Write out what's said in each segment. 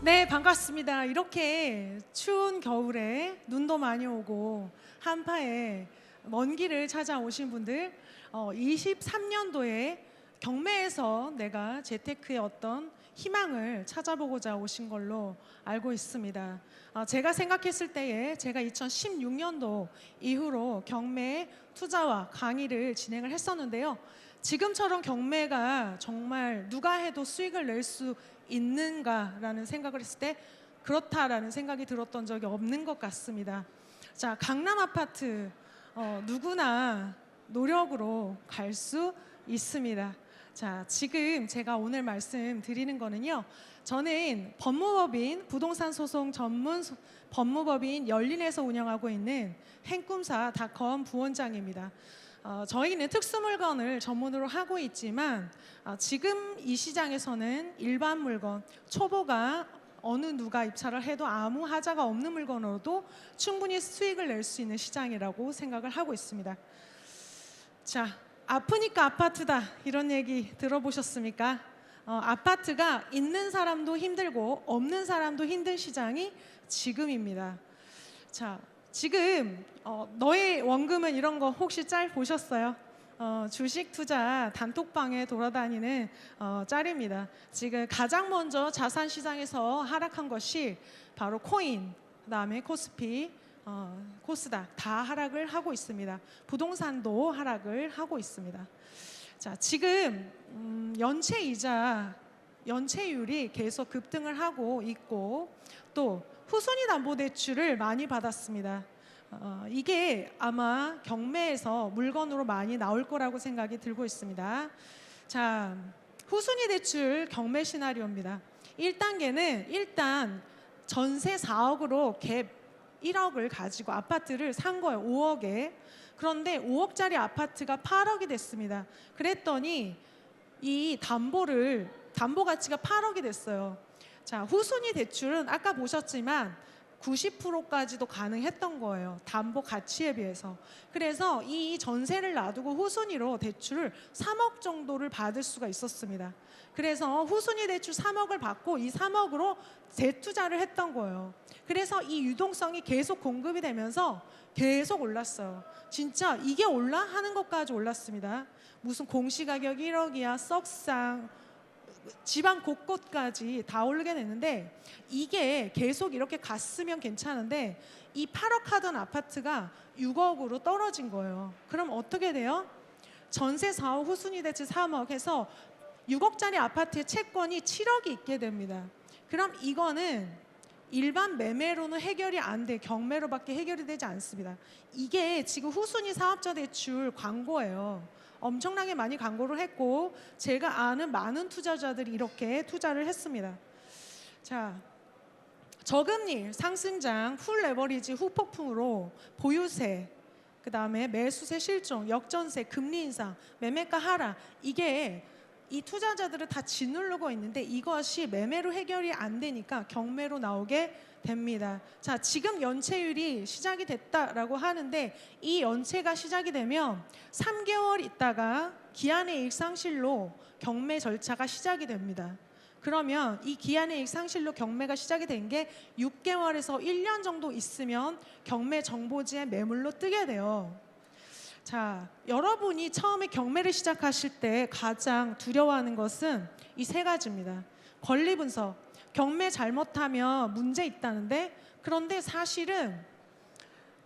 네, 반갑습니다. 이렇게 추운 겨울에 눈도 많이 오고 한파에 먼 길을 찾아오신 분들, 23년도에 경매에서 내가 재테크의 어떤 희망을 찾아보고자 오신 걸로 알고 있습니다. 제가 생각했을 때에 제가 2016년도 이후로 경매 투자와 강의를 진행을 했었는데요. 지금처럼 경매가 정말 누가 해도 수익을 낼 수 있는가라는 생각을 했을 때 그렇다라는 생각이 들었던 적이 없는 것 같습니다. 자, 강남 아파트 누구나 노력으로 갈 수 있습니다. 자, 지금 제가 오늘 말씀드리는 거는요. 저는 법무법인 부동산 소송 전문 법무법인 열린에서 운영하고 있는 행꿈사닷컴 부원장입니다. 저희는 특수물건을 전문으로 하고 있지만 지금 이 시장에서는 일반 물건, 초보가 어느 누가 입찰을 해도 아무 하자가 없는 물건으로도 충분히 수익을 낼 수 있는 시장이라고 생각을 하고 있습니다. 자, 아프니까 아파트다 이런 얘기 들어보셨습니까? 아파트가 있는 사람도 힘들고 없는 사람도 힘든 시장이 지금입니다. 자, 지금 너의 원금은 이런 거 혹시 짤 보셨어요? 주식 투자 단톡방에 돌아다니는 짤입니다. 지금 가장 먼저 자산 시장에서 하락한 것이 바로 코인, 그다음에 코스피, 코스닥 다 하락을 하고 있습니다. 부동산도 하락을 하고 있습니다. 자, 지금 연체 이자, 연체율이 계속 급등을 하고 있고 또 후순위 담보대출을 많이 받았습니다. 이게 아마 경매에서 물건으로 많이 나올 거라고 생각이 들고 있습니다. 자, 후순위 대출 경매 시나리오입니다. 1단계는 일단 전세 4억으로 갭 1억을 가지고 아파트를 산 거예요. 5억에. 그런데 5억짜리 아파트가 8억이 됐습니다. 그랬더니 이 담보 가치가 8억이 됐어요. 자, 후순위 대출은 아까 보셨지만 90%까지도 가능했던 거예요. 담보 가치에 비해서. 그래서 이 전세를 놔두고 후순위로 대출을 3억 정도를 받을 수가 있었습니다. 그래서 후순위 대출 3억을 받고 이 3억으로 재투자를 했던 거예요. 그래서 이 유동성이 계속 공급이 되면서 계속 올랐어요. 진짜 이게 올라? 하는 것까지 올랐습니다. 무슨 공시가격 1억이야, 썩상, 지방 곳곳까지 다 오르게 됐는데 이게 계속 이렇게 갔으면 괜찮은데 이 8억 하던 아파트가 6억으로 떨어진 거예요. 그럼 어떻게 돼요? 전세 4억, 후순위 대출 3억 해서 6억짜리 아파트의 채권이 7억이 있게 됩니다. 그럼 이거는 일반 매매로는 해결이 안 돼. 경매로밖에 해결이 되지 않습니다. 이게 지금 후순위 사업자 대출 광고예요. 엄청나게 많이 광고를 했고 제가 아는 많은 투자자들이 이렇게 투자를 했습니다. 자, 저금리 상승장, 풀 레버리지 후폭풍으로 보유세, 그 다음에 매수세 실종, 역전세, 금리 인상, 매매가 하락, 이게 이 투자자들을 다 짓누르고 있는데 이것이 매매로 해결이 안 되니까 경매로 나오게 됩니다. 자, 지금 연체율이 시작이 됐다라고 하는데 이 연체가 시작이 되면 3개월 있다가 기한의 이익 상실로 경매 절차가 시작이 됩니다. 그러면 이 기한의 이익 상실로 경매가 시작이 된 게 6개월에서 1년 정도 있으면 경매 정보지에 매물로 뜨게 돼요. 자, 여러분이 처음에 경매를 시작하실 때 가장 두려워하는 것은 이 세 가지입니다. 권리 분석, 경매 잘못하면 문제 있다는데 그런데 사실은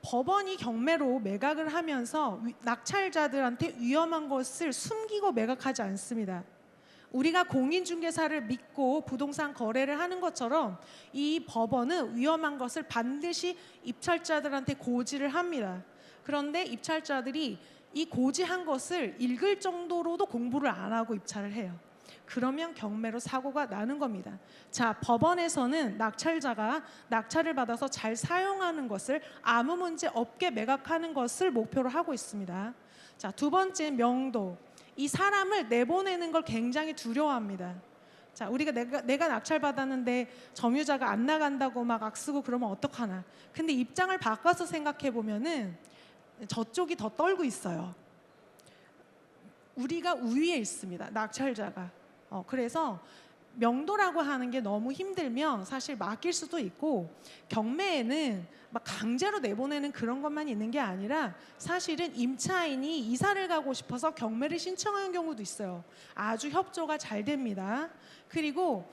법원이 경매로 매각을 하면서 낙찰자들한테 위험한 것을 숨기고 매각하지 않습니다. 우리가 공인중개사를 믿고 부동산 거래를 하는 것처럼 이 법원은 위험한 것을 반드시 입찰자들한테 고지를 합니다. 그런데 입찰자들이 이 고지한 것을 읽을 정도로도 공부를 안 하고 입찰을 해요. 그러면 경매로 사고가 나는 겁니다. 자, 법원에서는 낙찰자가 낙찰을 받아서 잘 사용하는 것을 아무 문제 없게 매각하는 것을 목표로 하고 있습니다. 자, 두 번째 명도. 이 사람을 내보내는 걸 굉장히 두려워합니다. 자, 우리가 내가 낙찰받았는데 점유자가 안 나간다고 막 악쓰고 그러면 어떡하나. 근데 입장을 바꿔서 생각해 보면은 저쪽이 더 떨고 있어요. 우리가 우위에 있습니다. 낙찰자가. 그래서 명도라고 하는 게 너무 힘들면 사실 맡길 수도 있고, 경매에는 막 강제로 내보내는 그런 것만 있는 게 아니라 사실은 임차인이 이사를 가고 싶어서 경매를 신청하는 경우도 있어요. 아주 협조가 잘 됩니다. 그리고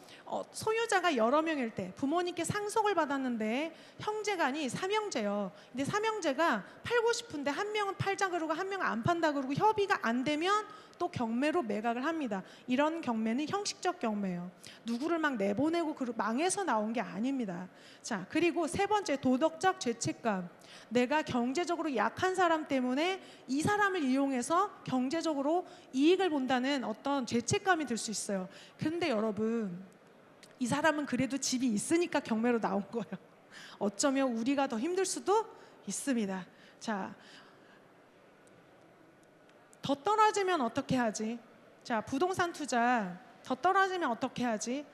소유자가 여러 명일 때, 부모님께 상속을 받았는데 형제간이 삼형제요. 근데 삼형제가 팔고 싶은데 한 명은 팔자 그러고 한 명은 안 판다 그러고 협의가 안 되면 또 경매로 매각을 합니다. 이런 경매는 형식적 경매예요. 누구를 막 내보내고 망해서 나온 게 아닙니다. 자, 그리고 세 번째, 도덕적 죄책감. 내가 경제적으로 약한 사람 때문에 이 사람을 이용해서 경제적으로 이익을 본다는 어떤 죄책감이 들 수 있어요. 그런데 여러분, 이 사람은 그래도 집이 있으니까 경매로 나온 거예요. 어쩌면 우리가 더 힘들 수도 있습니다. 자, 더 떨어지면 어떻게 하지? 자, 부동산 투자 더 떨어지면 어떻게 하지?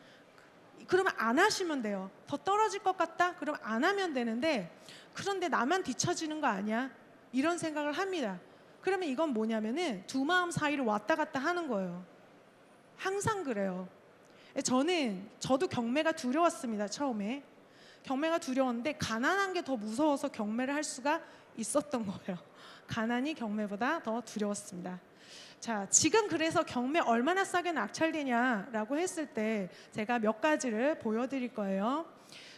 그러면 안 하시면 돼요. 더 떨어질 것 같다? 그럼 안 하면 되는데, 그런데 나만 뒤처지는 거 아니야? 이런 생각을 합니다. 그러면 이건 뭐냐면은 두 마음 사이를 왔다 갔다 하는 거예요. 항상 그래요. 저도 경매가 두려웠습니다. 처음에 경매가 두려웠는데 가난한 게 더 무서워서 경매를 할 수가 있었던 거예요. 가난이 경매보다 더 두려웠습니다. 자, 지금 그래서 경매 얼마나 싸게 낙찰되냐라고 했을 때 제가 몇 가지를 보여드릴 거예요.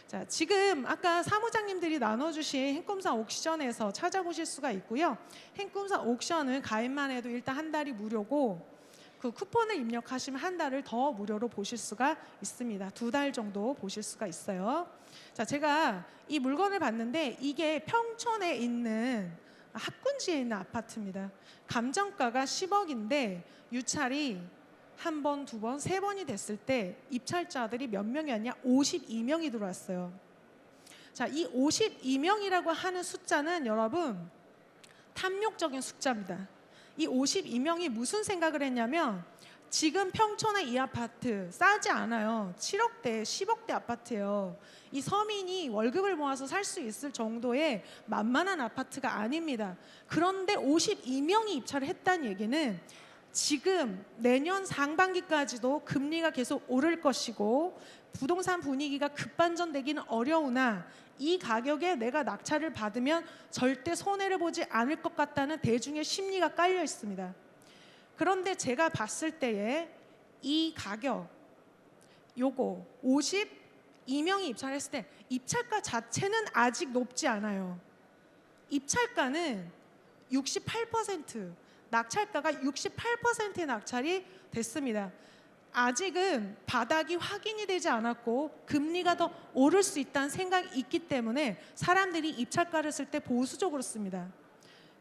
자, 지금 아까 사무장님들이 나눠주신 행꿈사 옥션에서 찾아보실 수가 있고요. 행꿈사 옥션은 가입만 해도 일단 한 달이 무료고, 그 쿠폰을 입력하시면 한 달을 더 무료로 보실 수가 있습니다. 2달 정도 보실 수가 있어요. 자, 제가 이 물건을 봤는데 이게 평촌에 있는 학군지에 있는 아파트입니다. 감정가가 10억인데 유찰이 한 번, 두 번, 세 번이 됐을 때 입찰자들이 몇 명이었냐? 52명이 들어왔어요. 자, 이 52명이라고 하는 숫자는 여러분 탐욕적인 숫자입니다. 이 52명이 무슨 생각을 했냐면, 지금 평촌의 이 아파트 싸지 않아요. 7억대, 10억대 아파트예요. 이 서민이 월급을 모아서 살 수 있을 정도의 만만한 아파트가 아닙니다. 그런데 52명이 입찰을 했다는 얘기는 지금 내년 상반기까지도 금리가 계속 오를 것이고 부동산 분위기가 급반전되기는 어려우나 이 가격에 내가 낙찰을 받으면 절대 손해를 보지 않을 것 같다는 대중의 심리가 깔려 있습니다. 그런데 제가 봤을 때에 이 가격, 요거 52명이 입찰했을 때 입찰가 자체는 아직 높지 않아요. 입찰가는 68%, 낙찰가가 68%의 낙찰이 됐습니다. 아직은 바닥이 확인이 되지 않았고 금리가 더 오를 수 있다는 생각이 있기 때문에 사람들이 입찰가를 쓸 때 보수적으로 씁니다.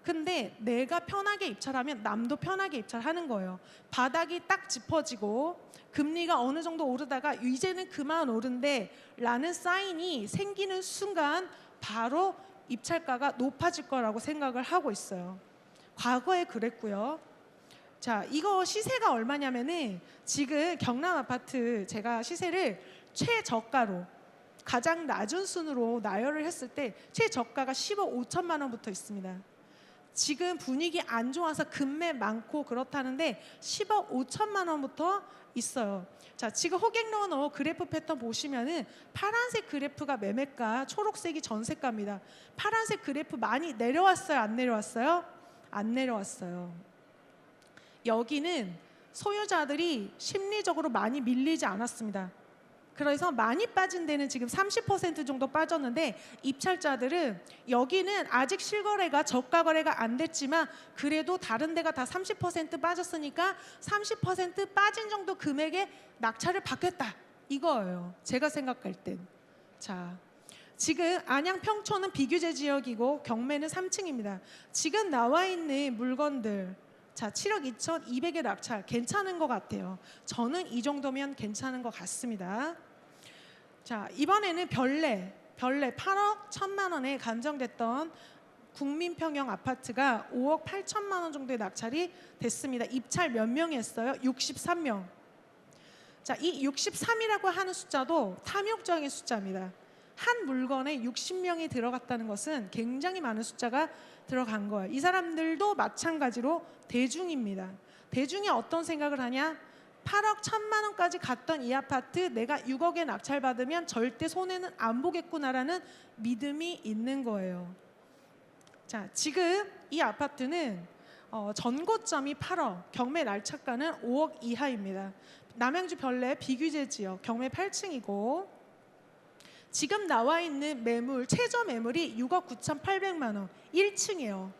근데 내가 편하게 입찰하면 남도 편하게 입찰하는 거예요. 바닥이 딱 짚어지고 금리가 어느 정도 오르다가 이제는 그만 오른데 라는 사인이 생기는 순간 바로 입찰가가 높아질 거라고 생각을 하고 있어요. 과거에 그랬고요. 자, 이거 시세가 얼마냐면은 지금 경남 아파트 제가 시세를 최저가로 가장 낮은 순으로 나열을 했을 때 최저가가 10억 5천만 원부터 있습니다. 지금 분위기 안 좋아서 급매 많고 그렇다는데 10억 5천만 원부터 있어요. 자, 지금 호갱러너 그래프 패턴 보시면은 파란색 그래프가 매매가, 초록색이 전세가입니다. 파란색 그래프 많이 내려왔어요? 안 내려왔어요? 안 내려왔어요. 여기는 소유자들이 심리적으로 많이 밀리지 않았습니다. 그래서 많이 빠진 데는 지금 30% 정도 빠졌는데 입찰자들은 여기는 아직 실거래가 저가 거래가 안 됐지만 그래도 다른 데가 다 30% 빠졌으니까 30% 빠진 정도 금액에 낙찰을 받겠다 이거예요. 제가 생각할 땐. 자, 지금 안양 평촌은 비규제 지역이고 경매는 3층입니다. 지금 나와 있는 물건들, 자, 7억 2,200의 낙찰 괜찮은 것 같아요. 저는 이 정도면 괜찮은 것 같습니다. 자, 이번에는 별내 8억 1천만 원에 감정됐던 국민평형 아파트가 5억 8천만 원 정도의 낙찰이 됐습니다. 입찰 몇 명이 했어요? 63명. 자, 이 63이라고 하는 숫자도 탐욕적인 숫자입니다. 한 물건에 60명이 들어갔다는 것은 굉장히 많은 숫자가 들어간 거예요. 이 사람들도 마찬가지로 대중입니다. 대중이 어떤 생각을 하냐? 8억 1천만 원까지 갔던 이 아파트 내가 6억에 낙찰받으면 절대 손해는 안 보겠구나라는 믿음이 있는 거예요. 자, 지금 이 아파트는 전고점이 8억, 경매 날차가는 5억 이하입니다. 남양주 별내 비규제 지역, 경매 8층이고 지금 나와 있는 매물, 최저 매물이 6억 9,800만 원, 1층이에요.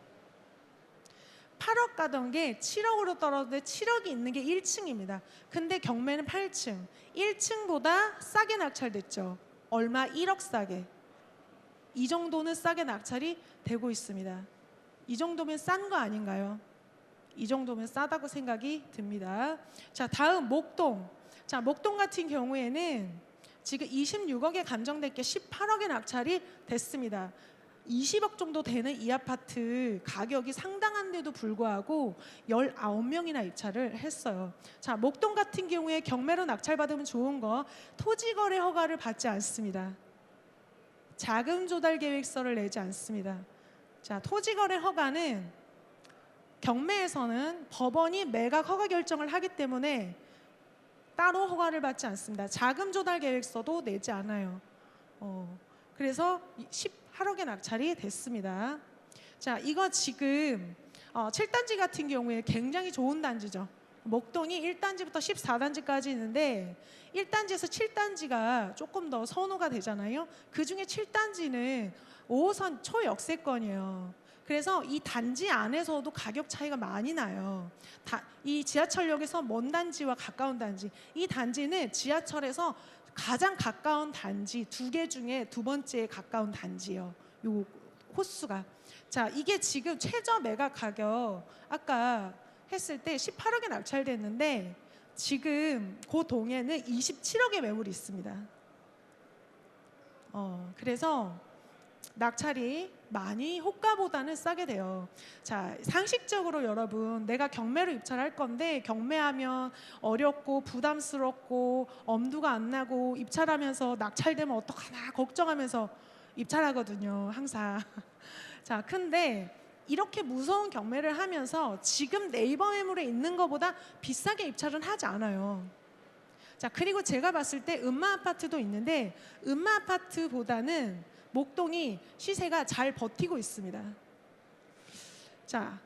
8억 가던 게 7억으로 떨어졌는데 7억이 있는 게 1층입니다. 근데 경매는 8층, 1층보다 싸게 낙찰됐죠. 얼마? 1억 싸게. 이 정도는 싸게 낙찰이 되고 있습니다. 이 정도면 싼 거 아닌가요? 이 정도면 싸다고 생각이 듭니다. 자, 다음 목동. 자, 목동 같은 경우에는 지금 26억에 감정된 게 18억에 낙찰이 됐습니다. 20억 정도 되는 이 아파트 가격이 상당한데도 불구하고 19명이나 입찰을 했어요. 자, 목동 같은 경우에 경매로 낙찰받으면 좋은 거 토지거래 허가를 받지 않습니다. 자금 조달 계획서를 내지 않습니다. 자, 토지거래 허가는 경매에서는 법원이 매각 허가 결정을 하기 때문에 따로 허가를 받지 않습니다. 자금 조달 계획서도 내지 않아요. 그래서 18억의 낙찰이 됐습니다. 자, 이거 지금 7단지 같은 경우에 굉장히 좋은 단지죠. 목동이 1단지부터 14단지까지 있는데 1단지에서 7단지가 조금 더 선호가 되잖아요. 그중에 7단지는 5호선 초역세권이에요. 그래서 이 단지 안에서도 가격 차이가 많이 나요. 이 지하철역에서 먼 단지와 가까운 단지, 이 단지는 지하철에서 가장 가까운 단지 2개 중에 2번째에 가까운 단지예요. 요 호수가. 자, 이게 지금 최저 매각 가격 아까 했을 때 18억에 낙찰됐는데 지금 그 동에는 27억의 매물이 있습니다. 그래서 낙찰이 많이 호가보다는 싸게 돼요. 자, 상식적으로 여러분, 내가 경매로 입찰할 건데 경매하면 어렵고 부담스럽고 엄두가 안 나고 입찰하면서 낙찰되면 어떡하나 걱정하면서 입찰하거든요, 항상. 자, 근데 이렇게 무서운 경매를 하면서 지금 네이버 매물에 있는 것보다 비싸게 입찰은 하지 않아요. 자, 그리고 제가 봤을 때 음마 아파트도 있는데 음마 아파트보다는 목동이 시세가 잘 버티고 있습니다. 자,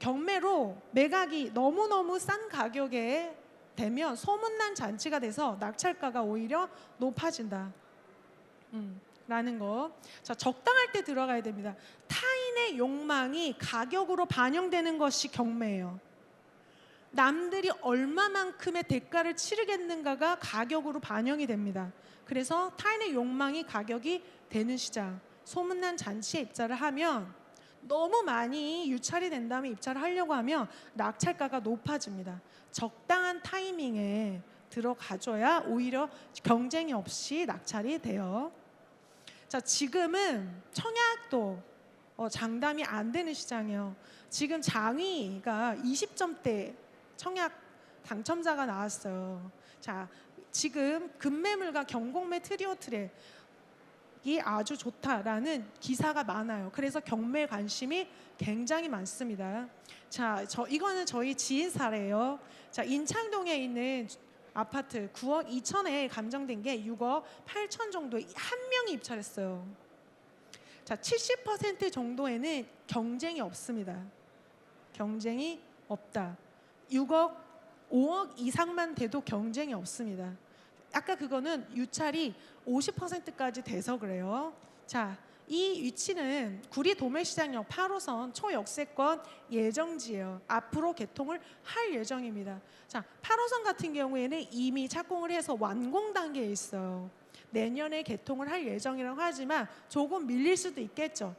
경매로 매각이 너무너무 싼 가격에 되면 소문난 잔치가 돼서 낙찰가가 오히려 높아진다. 라는 거. 자, 적당할 때 들어가야 됩니다. 타인의 욕망이 가격으로 반영되는 것이 경매예요. 남들이 얼마만큼의 대가를 치르겠는가가 가격으로 반영이 됩니다. 그래서 타인의 욕망이 가격이 되는 시장, 소문난 잔치에 입찰을 하면 너무 많이 유찰이 된 다음에 입찰을 하려고 하면 낙찰가가 높아집니다. 적당한 타이밍에 들어가줘야 오히려 경쟁이 없이 낙찰이 돼요. 자, 지금은 청약도 장담이 안 되는 시장이에요. 지금 장위가 20점대 청약 당첨자가 나왔어요. 자, 지금 급매물과 경공매 트리오 트랙이 아주 좋다라는 기사가 많아요. 그래서 경매에 관심이 굉장히 많습니다. 자, 이거는 저희 지인 사례예요. 자, 인창동에 있는 아파트 9억 2천에 감정된 게 6억 8천 정도에 한 명이 입찰했어요. 자, 70% 정도에는 경쟁이 없습니다. 경쟁이 없다. 6억, 5억 이상만 돼도 경쟁이 없습니다. 아까 그거는 유찰이 50%까지 돼서 그래요. 자, 이 위치는 구리 도매시장역 8호선 초역세권 예정지예요. 앞으로 개통을 할 예정입니다. 자, 8호선 같은 경우에는 이미 착공을 해서 완공 단계에 있어요. 내년에 개통을 할 예정이라고 하지만 조금 밀릴 수도 있겠죠.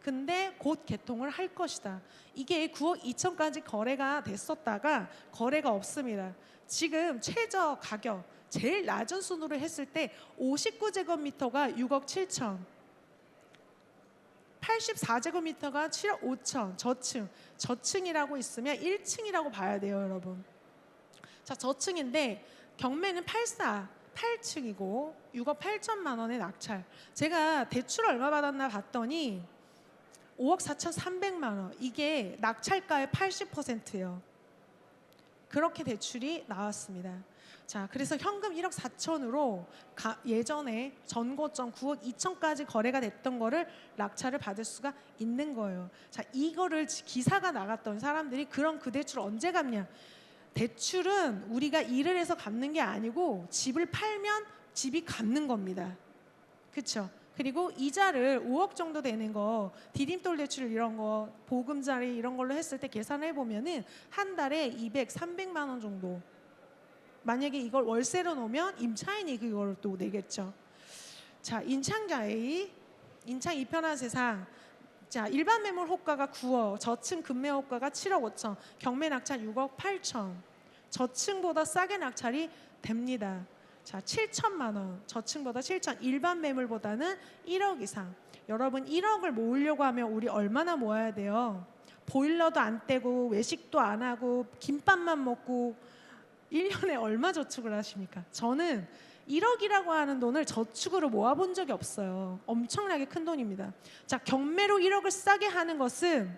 근데 곧 개통을 할 것이다. 이게 9억 2천까지 거래가 됐었다가 거래가 없습니다. 지금 최저 가격 제일 낮은 순으로 했을 때 59제곱미터가 6억 7천, 84제곱미터가 7억 5천, 저층이라고 있으면 1층이라고 봐야 돼요, 여러분. 자, 저층인데 경매는 8층이고 6억 8천만 원의 낙찰. 제가 대출 얼마 받았나 봤더니 5억 4,300만 원. 이게 낙찰가의 80%예요. 그렇게 대출이 나왔습니다. 자, 그래서 현금 1억 4천으로 예전에 전고점 9억 2천까지 거래가 됐던 거를 낙찰을 받을 수가 있는 거예요. 자, 이거를 기사가 나갔던 사람들이 그럼 그 대출 언제 갚냐? 대출은 우리가 일을 해서 갚는 게 아니고 집을 팔면 집이 갚는 겁니다. 그렇죠? 그리고 이자를 5억 정도 되는 거, 디딤돌 대출 이런 거, 보금자리 이런 걸로 했을 때 계산해 보면은 한 달에 200, 300만 원 정도. 만약에 이걸 월세로 놓으면 임차인이 그걸 또 내겠죠. 자, 인창자 A, 인창 이편한 세상. 자, 일반 매물 호가가 9억, 저층 급매 호가가 7억 5천, 경매 낙찰 6억 8천. 저층보다 싸게 낙찰이 됩니다. 자, 7천만 원, 저층보다 7천, 일반 매물보다는 1억 이상. 여러분 1억을 모으려고 하면 우리 얼마나 모아야 돼요? 보일러도 안 떼고 외식도 안 하고 김밥만 먹고 1년에 얼마 저축을 하십니까? 저는 1억이라고 하는 돈을 저축으로 모아본 적이 없어요. 엄청나게 큰 돈입니다. 자, 경매로 1억을 싸게 하는 것은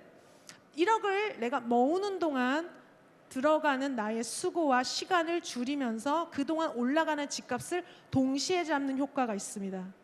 1억을 내가 모으는 동안 들어가는 나의 수고와 시간을 줄이면서 그동안 올라가는 집값을 동시에 잡는 효과가 있습니다.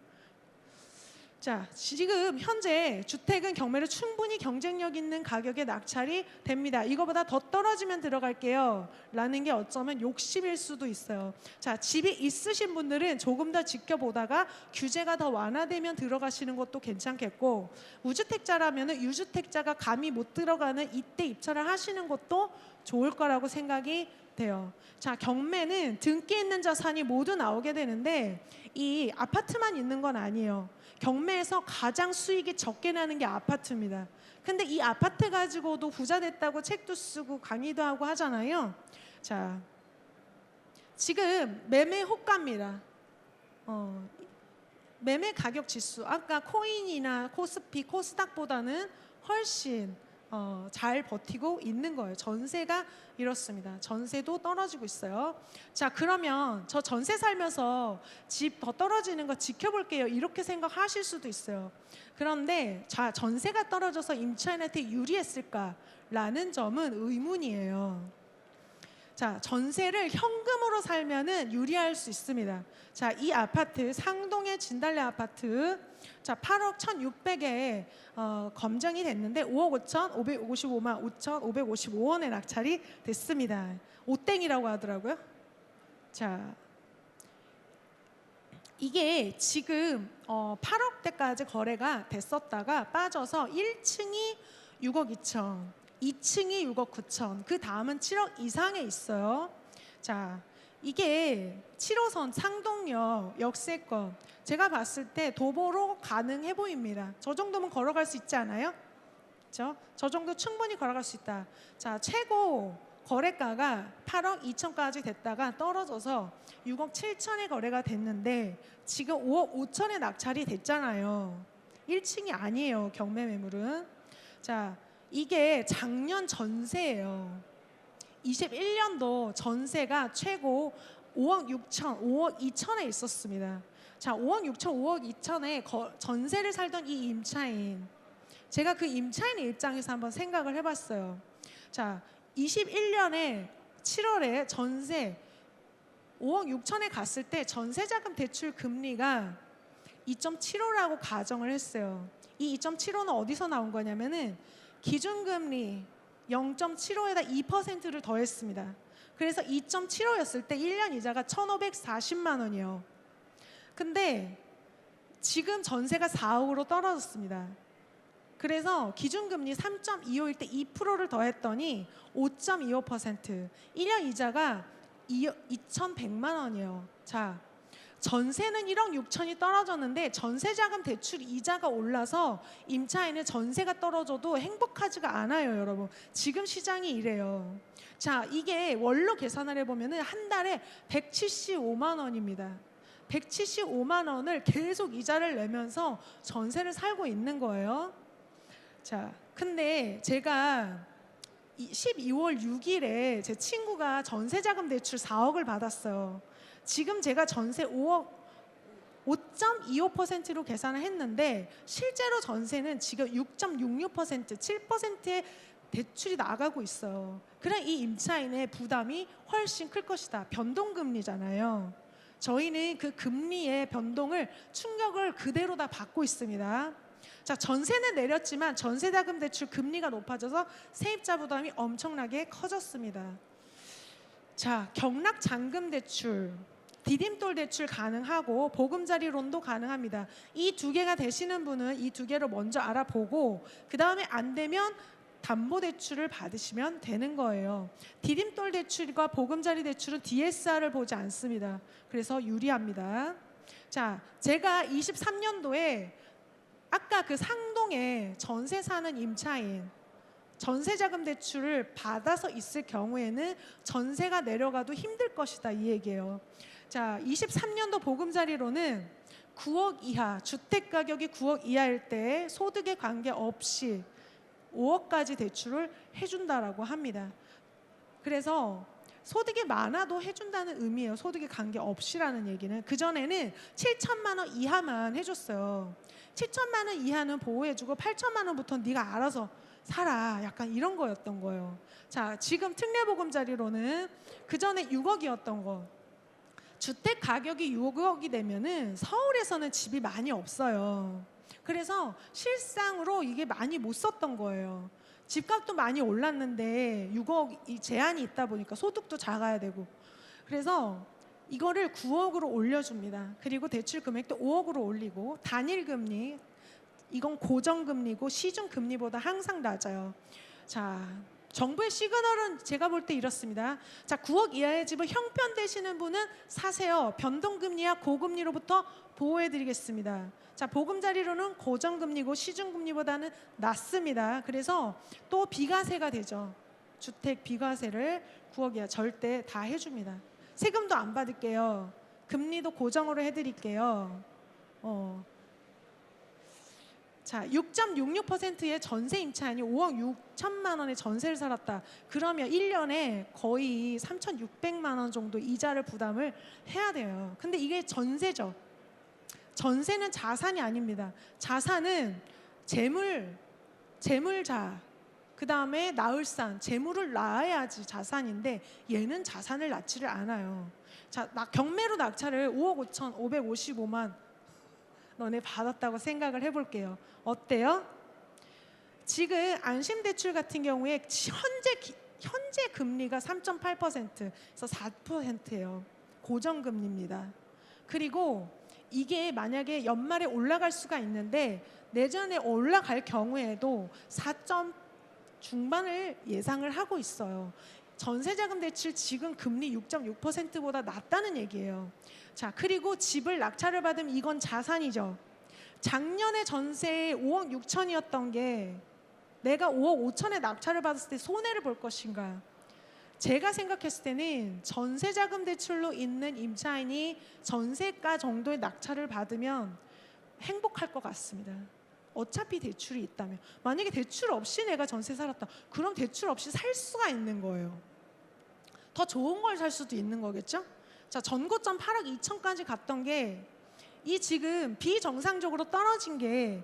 자, 지금 현재 주택은 경매로 충분히 경쟁력 있는 가격에 낙찰이 됩니다. 이거보다 더 떨어지면 들어갈게요 라는 게 어쩌면 욕심일 수도 있어요. 자, 집이 있으신 분들은 조금 더 지켜보다가 규제가 더 완화되면 들어가시는 것도 괜찮겠고, 무주택자라면 유주택자가 감히 못 들어가는 이때 입찰을 하시는 것도 좋을 거라고 생각이 돼요. 자, 경매는 등기 있는 자산이 모두 나오게 되는데 이 아파트만 있는 건 아니에요. 경매에서 가장 수익이 적게 나는 게 아파트입니다. 근데 이 아파트 가지고도 부자 됐다고 책도 쓰고 강의도 하고 하잖아요. 자, 지금 매매 호가입니다. 매매 가격 지수, 아까 코인이나 코스피, 코스닥보다는 훨씬 잘 버티고 있는 거예요. 전세가 이렇습니다. 전세도 떨어지고 있어요. 자, 그러면 저 전세 살면서 집 더 떨어지는 거 지켜볼게요 이렇게 생각하실 수도 있어요. 그런데 자, 전세가 떨어져서 임차인한테 유리했을까라는 점은 의문이에요. 자, 전세를 현금으로 살면은 유리할 수 있습니다. 자, 이 아파트 상동의 진달래 아파트, 자, 8억 1,600에 검증이 됐는데 5억 5천 555만 5,555원에 낙찰이 됐습니다. 오땡이라고 하더라고요. 자, 이게 지금 8억대까지 거래가 됐었다가 빠져서 1층이 6억 2천, 2층이 6억 9천, 그 다음은 7억 이상에 있어요. 자, 이게 7호선 상동역 역세권, 제가 봤을 때 도보로 가능해 보입니다. 저 정도면 걸어갈 수 있지 않아요? 그렇죠? 저 정도 충분히 걸어갈 수 있다. 자, 최고 거래가가 8억 2천까지 됐다가 떨어져서 6억 7천에 거래가 됐는데 지금 5억 5천에 낙찰이 됐잖아요. 1층이 아니에요, 경매 매물은. 자, 이게 작년 전세예요. 21년도 전세가 최고 5억 6천, 5억 2천에 있었습니다. 자, 5억 6천, 5억 2천에 전세를 살던 이 임차인, 제가 그 임차인의 입장에서 한번 생각을 해봤어요. 자, 21년에 7월에 전세 5억 6천에 갔을 때 전세자금 대출 금리가 2.75라고 가정을 했어요. 이 2.75는 어디서 나온 거냐면은 기준금리 0.75에다 2%를 더했습니다. 그래서 2.75였을 때 1년 이자가 1,540만 원이요. 근데 지금 전세가 4억으로 떨어졌습니다. 그래서 기준금리 3.25일 때 2%를 더했더니 5.25%, 1년 이자가 2,100만 원이에요. 자, 전세는 1억 6천이 떨어졌는데 전세자금 대출 이자가 올라서 임차인은 전세가 떨어져도 행복하지가 않아요, 여러분. 지금 시장이 이래요. 자, 이게 월로 계산을 해보면 한 달에 175만 원입니다. 175만 원을 계속 이자를 내면서 전세를 살고 있는 거예요. 자, 근데 제가 12월 6일에 제 친구가 전세자금 대출 4억을 받았어요. 지금 제가 전세 5.25%로 계산을 했는데 실제로 전세는 지금 6.66%, 7%의 대출이 나가고 있어요. 그럼 이 임차인의 부담이 훨씬 클 것이다. 변동금리잖아요. 저희는 그 금리의 변동을 충격을 그대로 다 받고 있습니다. 자, 전세는 내렸지만 전세자금 대출 금리가 높아져서 세입자 부담이 엄청나게 커졌습니다. 자, 경락 잔금 대출, 디딤돌 대출 가능하고 보금자리론도 가능합니다. 이 두 개가 되시는 분은 이 두 개를 먼저 알아보고 그 다음에 안 되면 담보대출을 받으시면 되는 거예요. 디딤돌 대출과 보금자리 대출은 DSR을 보지 않습니다. 그래서 유리합니다. 자, 제가 23년도에 아까 그 상동에 전세 사는 임차인 전세자금 대출을 받아서 있을 경우에는 전세가 내려가도 힘들 것이다 이 얘기예요. 자, 23년도 보금자리로는 9억 이하, 주택 가격이 9억 이하일 때 소득에 관계없이 5억까지 대출을 해준다라고 합니다. 그래서 소득이 많아도 해준다는 의미예요. 소득에 관계없이라는 얘기는. 그전에는 7천만 원 이하만 해줬어요. 7천만 원 이하는 보호해주고 8천만 원부터 네가 알아서 살아. 약간 이런 거였던 거예요. 자, 지금 특례보금자리로는 그전에 6억이었던 거. 주택 가격이 6억이 되면은 서울에서는 집이 많이 없어요. 그래서 실상으로 이게 많이 못 썼던 거예요. 집값도 많이 올랐는데 6억이 제한이 있다 보니까 소득도 작아야 되고 그래서 이거를 9억으로 올려줍니다. 그리고 대출 금액도 5억으로 올리고 단일금리 이건 고정금리고 시중금리보다 항상 낮아요. 자, 정부의 시그널은 제가 볼 때 이렇습니다. 자, 9억 이하의 집을 형편 되시는 분은 사세요. 변동금리와 고금리로부터 보호해드리겠습니다. 자, 보금자리로는 고정금리고 시중금리보다는 낮습니다. 그래서 또 비과세가 되죠. 주택 비과세를 9억 이하 절대 다 해줍니다. 세금도 안 받을게요. 금리도 고정으로 해드릴게요. 자, 6.66%의 전세 임차인이 5억 6천만 원의 전세를 살았다. 그러면 1년에 거의 3,600만 원 정도 이자를 부담을 해야 돼요. 근데 이게 전세죠. 전세는 자산이 아닙니다. 자산은 재물자, 그 다음에 나을산, 재물을 낳아야지 자산인데 얘는 자산을 낳지를 않아요. 자, 경매로 낙찰을 5억 5,555만 너네 받았다고 생각을 해볼게요. 어때요? 지금 안심대출 같은 경우에 현재 금리가 3.8%에서 4%예요. 고정금리입니다. 그리고 이게 만약에 연말에 올라갈 수가 있는데 내년에 올라갈 경우에도 4점 중반을 예상을 하고 있어요. 전세자금 대출 지금 금리 6.6%보다 낮다는 얘기예요. 자, 그리고 집을 낙찰을 받으면 이건 자산이죠. 작년에 전세 5억 6천이었던 게 내가 5억 5천에 낙찰을 받았을 때 손해를 볼 것인가? 제가 생각했을 때는 전세자금 대출로 있는 임차인이 전세가 정도의 낙찰을 받으면 행복할 것 같습니다. 어차피 대출이 있다면. 만약에 대출 없이 내가 전세 살았다. 그럼 대출 없이 살 수가 있는 거예요. 더 좋은 걸 살 수도 있는 거겠죠? 자, 전고점 8억 2천까지 갔던 게 이 지금 비정상적으로 떨어진 게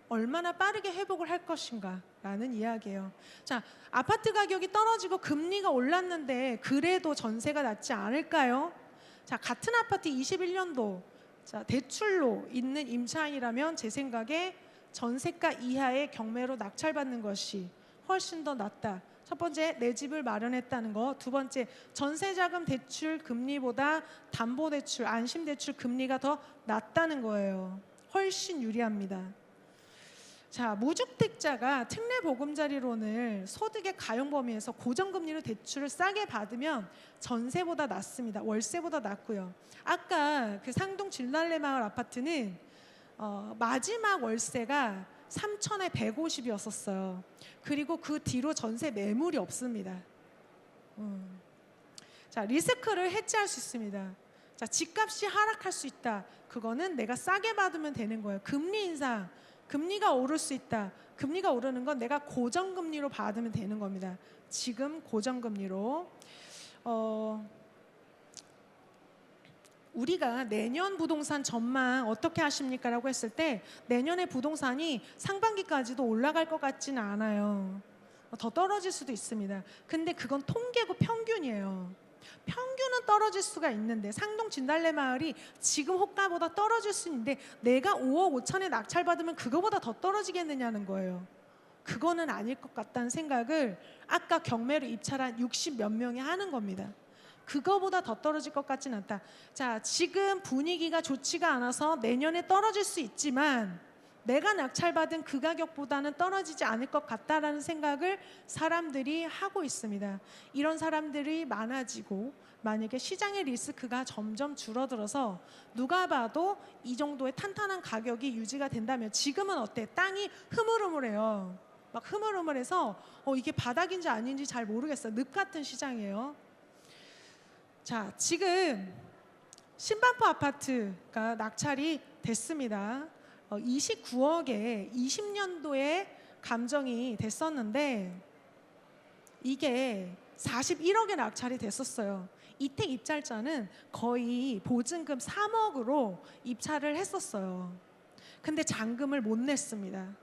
얼마나 빠르게 회복을 할 것인가 라는 이야기예요. 자, 아파트 가격이 떨어지고 금리가 올랐는데 그래도 전세가 낮지 않을까요? 자, 같은 아파트 21년도 자, 대출로 있는 임차인이라면 제 생각에 전세가 이하의 경매로 낙찰받는 것이 훨씬 더 낫다. 첫 번째, 내 집을 마련했다는 거. 두 번째, 전세자금 대출 금리보다 담보대출, 안심대출 금리가 더 낮다는 거예요. 훨씬 유리합니다. 자, 무주택자가 특례보금자리론을 소득의 가용 범위에서 고정금리로 대출을 싸게 받으면 전세보다 낮습니다. 월세보다 낮고요. 아까 그 상동 진랄레마을 아파트는 마지막 월세가 3천에 150이었었어요. 그리고 그 뒤로 전세 매물이 없습니다. 자, 리스크를 해지할 수 있습니다. 자, 집값이 하락할 수 있다. 그거는 내가 싸게 받으면 되는 거예요. 금리 인상, 금리가 오를 수 있다. 금리가 오르는 건 내가 고정금리로 받으면 되는 겁니다. 지금 고정금리로. 우리가 내년 부동산 전망 어떻게 하십니까? 라고 했을 때 내년에 부동산이 상반기까지도 올라갈 것 같지는 않아요. 더 떨어질 수도 있습니다. 근데 그건 통계고 평균이에요. 평균은 떨어질 수가 있는데 상동 진달래 마을이 지금 호가보다 떨어질 수 있는데 내가 5억 5천에 낙찰받으면 그거보다 더 떨어지겠느냐는 거예요. 그거는 아닐 것 같다는 생각을 아까 경매로 입찰한 60 몇 명이 하는 겁니다. 그거보다 더 떨어질 것 같진 않다. 자, 지금 분위기가 좋지가 않아서 내년에 떨어질 수 있지만 내가 낙찰받은 그 가격보다는 떨어지지 않을 것 같다라는 생각을 사람들이 하고 있습니다. 이런 사람들이 많아지고 만약에 시장의 리스크가 점점 줄어들어서 누가 봐도 이 정도의 탄탄한 가격이 유지가 된다면 지금은 어때? 땅이 흐물흐물해요. 막 흐물흐물해서 이게 바닥인지 아닌지 잘 모르겠어요. 늪 같은 시장이에요. 자, 지금 신반포 아파트가 낙찰이 됐습니다. 29억에 20년도에 감정이 됐었는데 이게 41억에 낙찰이 됐었어요. 이택 입찰자는 거의 보증금 3억으로 입찰을 했었어요. 근데 잔금을 못 냈습니다.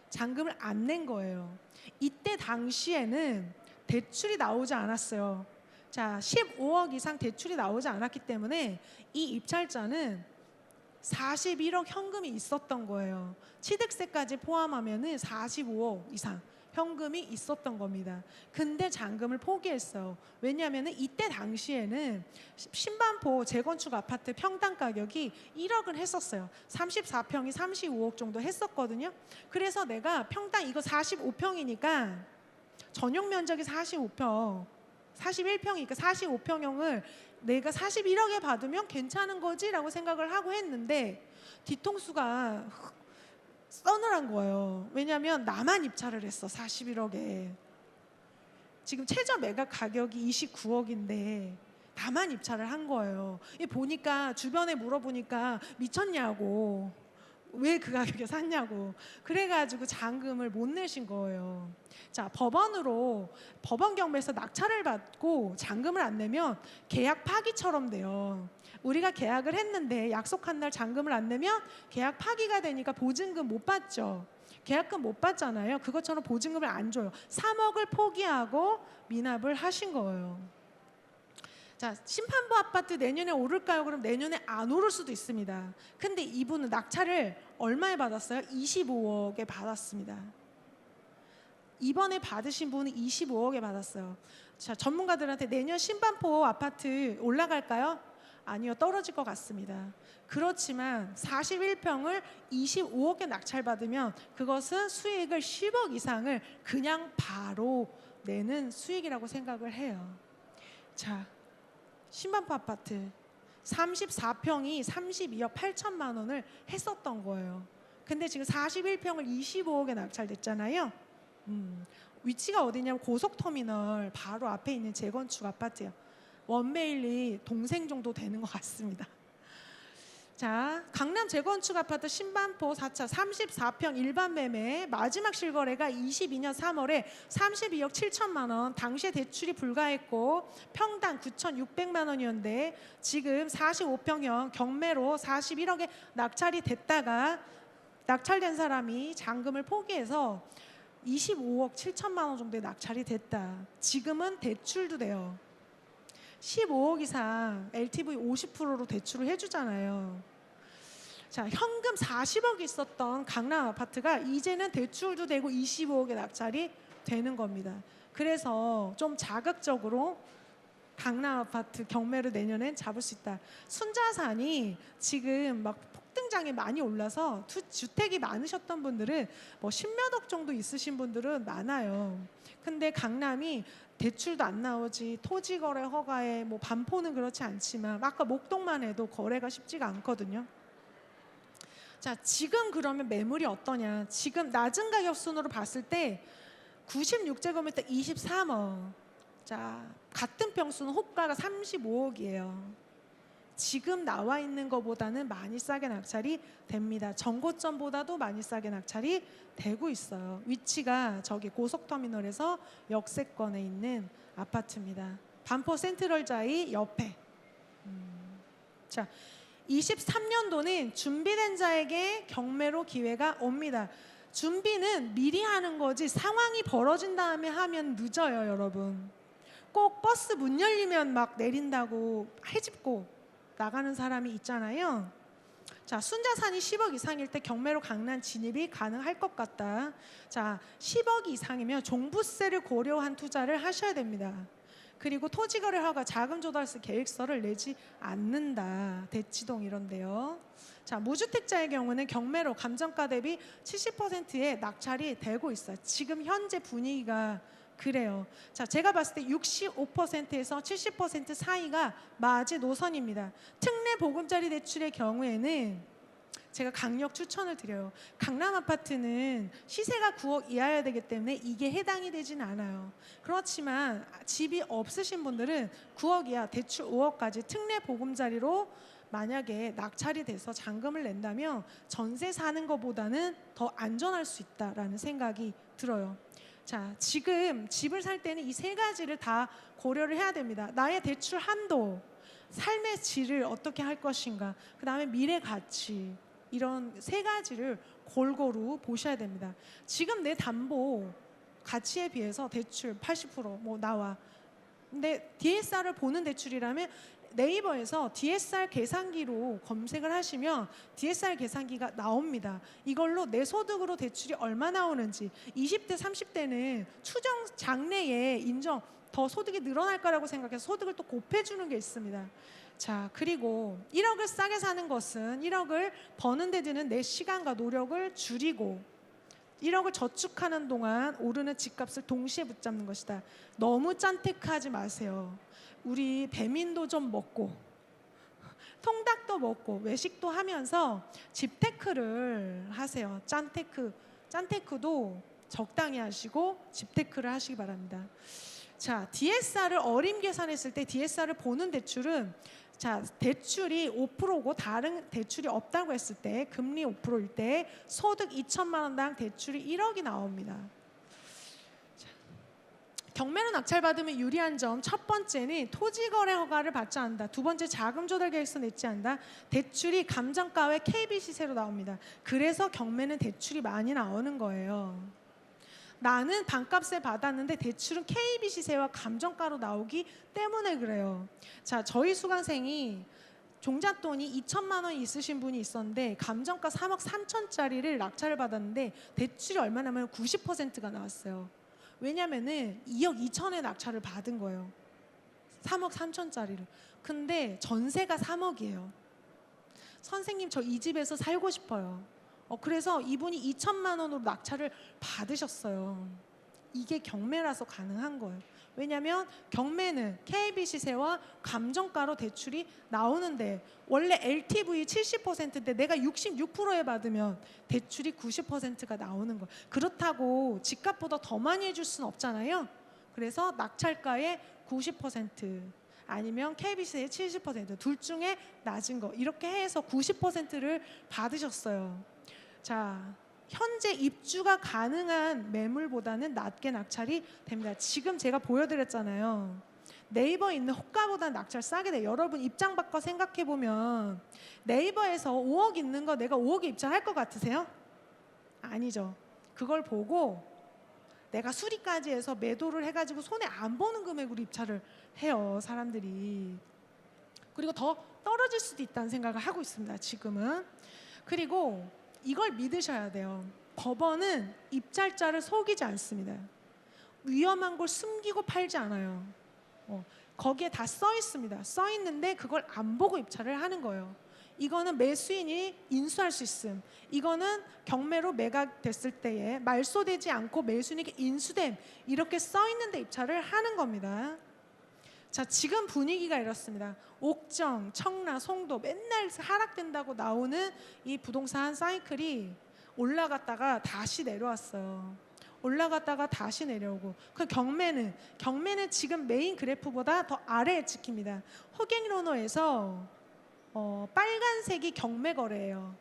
잔금을 안 낸 거예요. 이때 당시에는 대출이 나오지 않았어요. 자, 15억 이상 대출이 나오지 않았기 때문에 이 입찰자는 41억 현금이 있었던 거예요. 취득세까지 포함하면은 45억 이상 현금이 있었던 겁니다. 근데 잔금을 포기했어요. 왜냐하면 이때 당시에는 신반포 재건축 아파트 평당 가격이 1억을 했었어요. 34평이 35억 정도 했었거든요. 그래서 내가 평당 이거 45평이니까 전용 면적이 45평 41평이니까 45평형을 내가 41억에 받으면 괜찮은 거지 라고 생각을 하고 했는데 뒤통수가 서늘한 거예요. 왜냐하면 나만 입찰을 했어. 41억에. 지금 최저 매각 가격이 29억인데 나만 입찰을 한 거예요. 보니까 주변에 물어보니까 미쳤냐고, 왜 그 가격에 샀냐고, 그래가지고 잔금을 못 내신 거예요. 자, 법원 경매에서 낙찰을 받고 잔금을 안 내면 계약 파기처럼 돼요. 우리가 계약을 했는데 약속한 날 잔금을 안 내면 계약 파기가 되니까 보증금 못 받죠. 계약금 못 받잖아요. 그것처럼 보증금을 안 줘요. 3억을 포기하고 미납을 하신 거예요. 자, 신반포 아파트 내년에 오를까요? 그럼 내년에 안 오를 수도 있습니다. 근데 이분은 낙찰을 얼마에 받았어요? 25억에 받았습니다. 이번에 받으신 분은 25억에 받았어요. 자, 전문가들한테 내년 신반포 아파트 올라갈까요? 아니요, 떨어질 것 같습니다. 그렇지만 41평을 25억에 낙찰받으면 그것은 수익을 10억 이상을 그냥 바로 내는 수익이라고 생각을 해요. 자, 신반포 아파트 34평이 32억 8천만 원을 했었던 거예요. 근데 지금 41평을 25억에 낙찰됐잖아요. 위치가 어디냐면 고속터미널 바로 앞에 있는 재건축 아파트예요. 원메일리 동생 정도 되는 것 같습니다. 자, 강남 재건축 아파트 신반포 4차 34평 일반 매매 마지막 실거래가 22년 3월에 32억 7천만 원, 당시에 대출이 불가했고 평당 9,600만 원이었는데 지금 45평형 경매로 41억에 낙찰이 됐다가 낙찰된 사람이 잔금을 포기해서 25억 7천만 원 정도에 낙찰이 됐다. 지금은 대출도 돼요. 15억 이상 LTV 50%로 대출을 해주잖아요. 자, 현금 40억 있었던 강남 아파트가 이제는 대출도 되고 25억에 낙찰이 되는 겁니다. 그래서 좀 자극적으로 강남 아파트 경매를 내년엔 잡을 수 있다. 순자산이 지금 막 폭등장에 많이 올라서 주택이 많으셨던 분들은 뭐 10몇억 정도 있으신 분들은 많아요. 근데 강남이 대출도 안 나오지, 토지거래 허가에 뭐 반포는 그렇지 않지만 아까 목동만 해도 거래가 쉽지가 않거든요. 자, 지금 그러면 매물이 어떠냐? 지금 낮은 가격 순으로 봤을 때 96제곱미터 23억. 자, 같은 평수는 호가가 35억이에요. 지금 나와 있는 것보다는 많이 싸게 낙찰이 됩니다. 정고점보다도 많이 싸게 낙찰이 되고 있어요. 위치가 저기 고속터미널에서 역세권에 있는 아파트입니다. 반포 센트럴자이 옆에. 자, 23년도는 준비된 자에게 경매로 기회가 옵니다. 준비는 미리 하는 거지 상황이 벌어진 다음에 하면 늦어요, 여러분. 꼭 버스 문 열리면 막 내린다고 헤집고 나가는 사람이 있잖아요. 자, 순자산이 10억 이상일 때 경매로 강남 진입이 가능할 것 같다. 자, 10억 이상이면 종부세를 고려한 투자를 하셔야 됩니다. 그리고 토지거래허가 자금조달세 계획서를 내지 않는다. 대치동 이런데요. 자, 무주택자의 경우는 경매로 감정가 대비 70%의 낙찰이 되고 있어요. 지금 현재 분위기가 그래요. 자, 제가 봤을 때 65%에서 70% 사이가 마지노선입니다. 특례 보금자리 대출의 경우에는 제가 강력 추천을 드려요. 강남 아파트는 시세가 9억 이하여야 되기 때문에 이게 해당이 되진 않아요. 그렇지만 집이 없으신 분들은 9억 이하 대출 5억까지 특례 보금자리로 만약에 낙찰이 돼서 잔금을 낸다면 전세 사는 것보다는 더 안전할 수 있다라는 생각이 들어요. 자, 지금 집을 살 때는 이 세 가지를 다 고려를 해야 됩니다. 나의 대출 한도, 삶의 질을 어떻게 할 것인가, 그 다음에 미래 가치, 이런 세 가지를 골고루 보셔야 됩니다. 지금 내 담보 가치에 비해서 대출 80% 나와. 근데 DSR을 보는 대출이라면 네이버에서 DSR 계산기로 검색을 하시면 DSR 계산기가 나옵니다. 이걸로 내 소득으로 대출이 얼마 나오는지, 20대, 30대는 추정 장래에 인정 더 소득이 늘어날 거라고 생각해서 소득을 또 곱해주는 게 있습니다. 자, 그리고 1억을 싸게 사는 것은 1억을 버는 데 드는 내 시간과 노력을 줄이고 1억을 저축하는 동안 오르는 집값을 동시에 붙잡는 것이다. 너무 짠테크하지 마세요. 우리 배민도 좀 먹고 통닭도 먹고 외식도 하면서 집테크를 하세요. 짠테크도 적당히 하시고 집테크를 하시기 바랍니다. 자, DSR을 어림 계산했을 때 DSR을 보는 대출은, 자, 대출이 5%고 다른 대출이 없다고 했을 때, 금리 5%일 때 소득 2천만 원당 대출이 1억이 나옵니다. 자, 경매로 낙찰받으면 유리한 점, 첫 번째는 토지거래 허가를 받지 않는다. 두 번째, 자금조달 계획서 냈지 않는다. 대출이 감정가 외 KB 시세로 나옵니다. 그래서 경매는 대출이 많이 나오는 거예요. 나는 반값에 받았는데 대출은 KB 시세와 감정가로 나오기 때문에 그래요. 자, 저희 수강생이 종잣돈이 2천만 원 있으신 분이 있었는데 감정가 3억 3천짜리를 낙찰을 받았는데 대출이 얼마냐면 90%가 나왔어요. 왜냐면은 2억 2천에 낙찰을 받은 거예요. 3억 3천짜리를. 근데 전세가 3억이에요. 선생님, 저 이 집에서 살고 싶어요. 그래서 이분이 2천만 원으로 낙찰을 받으셨어요. 이게 경매라서 가능한 거예요. 왜냐하면 경매는 KB 시세와 감정가로 대출이 나오는데 원래 LTV 70%인데 내가 66%에 받으면 대출이 90%가 나오는 거예요. 그렇다고 집값보다 더 많이 해줄 수는 없잖아요. 그래서 낙찰가의 90% 아니면 KB 시세의 70% 둘 중에 낮은 거 이렇게 해서 90%를 받으셨어요. 자, 현재 입주가 가능한 매물보다는 낮게 낙찰이 됩니다. 지금 제가 보여드렸잖아요. 네이버에 있는 호가보다 낙찰 싸게 돼요. 여러분 입장 바꿔 생각해보면 네이버에서 5억 있는 거 내가 5억에 입장할 것 같으세요? 아니죠. 그걸 보고 내가 수리까지 해서 매도를 해가지고 손해 안 보는 금액으로 입찰을 해요, 사람들이. 그리고 더 떨어질 수도 있다는 생각을 하고 있습니다, 지금은. 그리고 이걸 믿으셔야 돼요. 법원은 입찰자를 속이지 않습니다. 위험한 걸 숨기고 팔지 않아요. 거기에 다 써 있습니다. 써 있는데 그걸 안 보고 입찰을 하는 거예요. 이거는 매수인이 인수할 수 있음. 이거는 경매로 매각됐을 때에 말소되지 않고 매수인에게 인수됨. 이렇게 써 있는데 입찰을 하는 겁니다. 자, 지금 분위기가 이렇습니다. 옥정, 청라, 송도 맨날 하락된다고 나오는 이 부동산 사이클이 올라갔다가 다시 내려왔어요. 올라갔다가 다시 내려오고, 그 경매는 지금 메인 그래프보다 더 아래에 찍힙니다. 호갱로너에서 빨간색이 경매 거래예요.